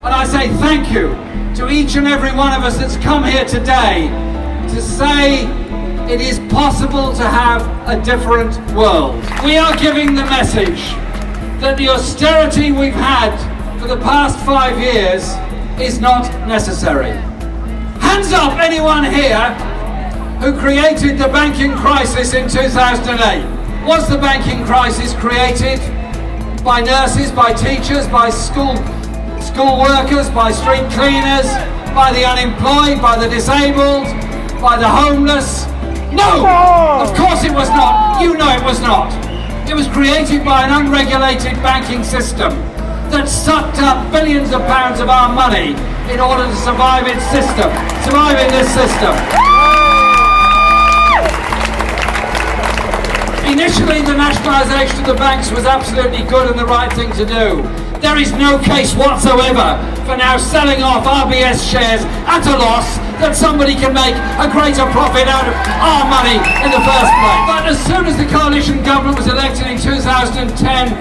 And I say thank you to each and every one of us that's come here today to say it is possible to have a different world. We are giving the message that the austerity we've had for the past 5 years is not necessary. Hands up anyone here who created the banking crisis in 2008. Was the banking crisis created by nurses, by teachers, by school workers, by street cleaners, by the unemployed, by the disabled, by the homeless? No! Of course it was not. You know it was not. It was created by an unregulated banking system that sucked up billions of pounds of our money in order to survive in this system. Initially, the nationalisation of the banks was absolutely good and the right thing to do. There is no case whatsoever for now selling off RBS shares at a loss that somebody can make a greater profit out of our money in the first place. But as soon as the coalition government was elected in 2010,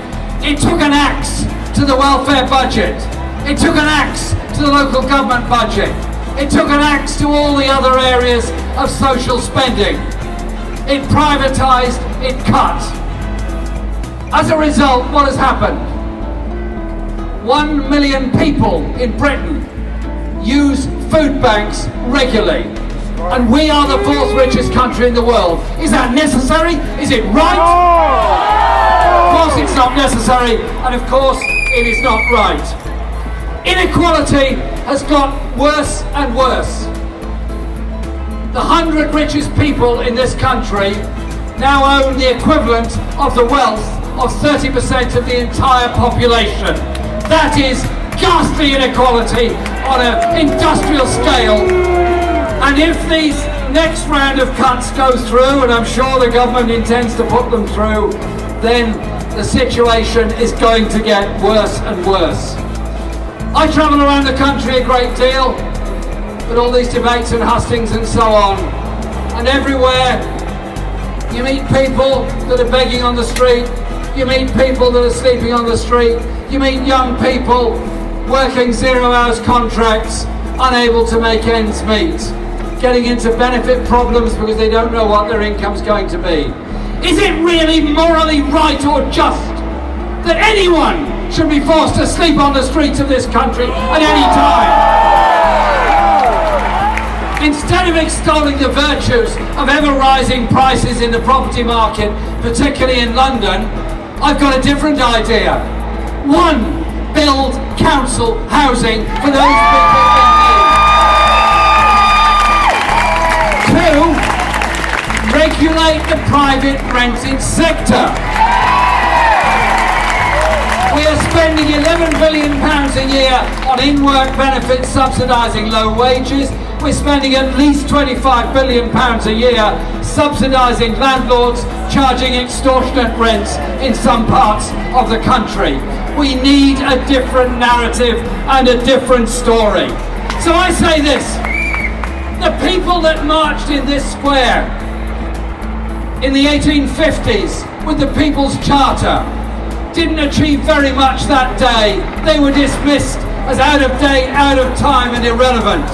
it took an axe to the welfare budget. It took an axe to the local government budget. It took an axe to all the other areas of social spending. It privatised, it cut. As a result, what has happened? 1 million people in Britain use food banks regularly. And we are the 4th richest country in the world. Is that necessary? Is it right? Of course it's not necessary, and of course it is not right. Inequality has got worse and worse. The 100 richest people in this country now own the equivalent of the wealth of 30% of the entire population. That is ghastly inequality on an industrial scale. And if these next round of cuts goes through, and I'm sure the government intends to put them through, then the situation is going to get worse and worse. I travel around the country a great deal with all these debates and hustings and so on, and everywhere you meet people that are begging on the street, you meet people that are sleeping on the street, you meet young people working 0 hours contracts, unable to make ends meet, getting into benefit problems because they don't know what their income's going to be. Is it really morally right or just that anyone should be forced to sleep on the streets of this country at any time? Instead of extolling the virtues of ever-rising prices in the property market, particularly in London, I've got a different idea. 1, build council housing for those people in need. 2, regulate the private rented sector. We are spending £11 billion a year on in-work benefits subsidising low wages. We're spending at least £25 billion a year subsidising landlords charging extortionate rents in some parts of the country. We need a different narrative and a different story. So I say this, the people that marched in this square in the 1850s with the People's Charter didn't achieve very much that day. They were dismissed as out of date, out of time and irrelevant.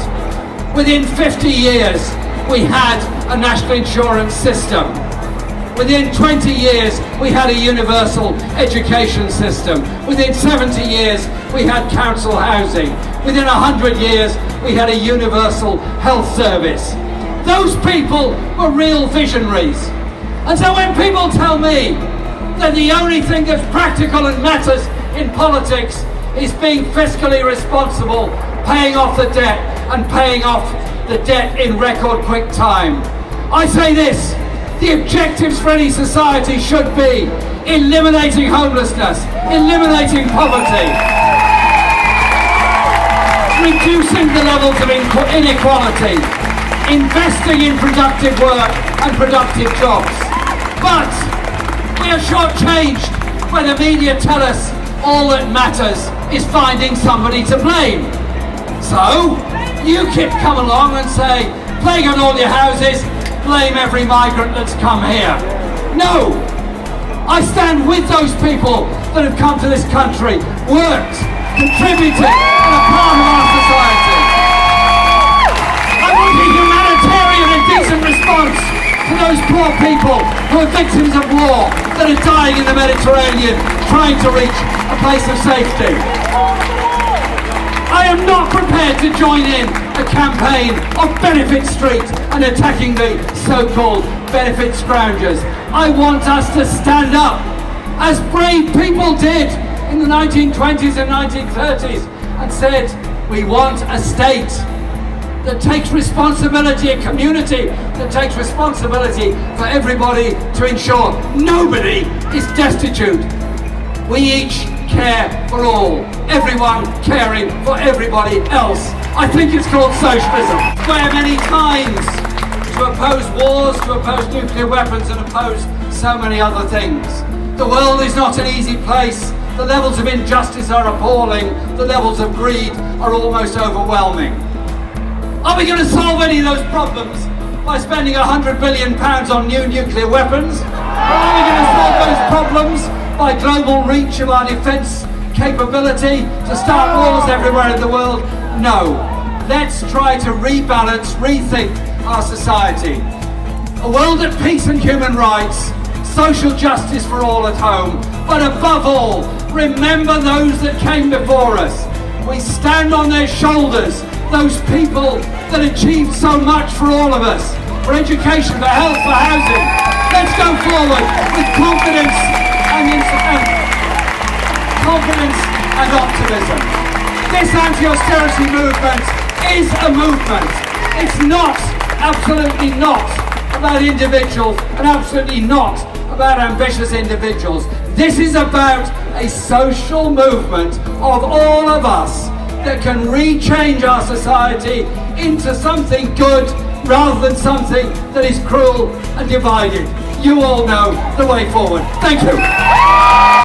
Within 50 years, we had a national insurance system. Within 20 years, we had a universal education system. Within 70 years, we had council housing. Within 100 years, we had a universal health service. Those people were real visionaries. And so when people tell me that the only thing that's practical and matters in politics is being fiscally responsible, paying off the debt and paying off the debt in record quick time, I say this, the objectives for any society should be eliminating homelessness, eliminating poverty, reducing the levels of inequality, investing in productive work and productive jobs. But we are shortchanged when the media tell us all that matters is finding somebody to blame. So, UKIP come along and say, plague on all your houses, blame every migrant that's come here. No! I stand with those people that have come to this country, worked, contributed, and are part are people who are victims of war, that are dying in the Mediterranean, trying to reach a place of safety. I am not prepared to join in a campaign of Benefit Street and attacking the so-called benefit scroungers. I want us to stand up, as brave people did in the 1920s and 1930s, and said, we want a state that takes responsibility, a community that takes responsibility for everybody to ensure nobody is destitute. We each care for all, everyone caring for everybody else. I think it's called socialism. Where many times to oppose wars, to oppose nuclear weapons and oppose so many other things. The world is not an easy place. The levels of injustice are appalling. The levels of greed are almost overwhelming. Are we going to solve any of those problems by spending £100 billion on new nuclear weapons? Or are we going to solve those problems by global reach of our defence capability to start wars everywhere in the world? No. Let's try to rebalance, rethink our society. A world at peace and human rights, social justice for all at home, but above all, remember those that came before us. We stand on their shoulders, those people that achieved so much for all of us, for education, for health, for housing. Let's go forward with confidence and optimism. This anti-austerity movement is a movement. It's not, absolutely not, about individuals and absolutely not about ambitious individuals. This is about a social movement of all of us that can rechange our society into something good rather than something that is cruel and divided. You all know the way forward. Thank you.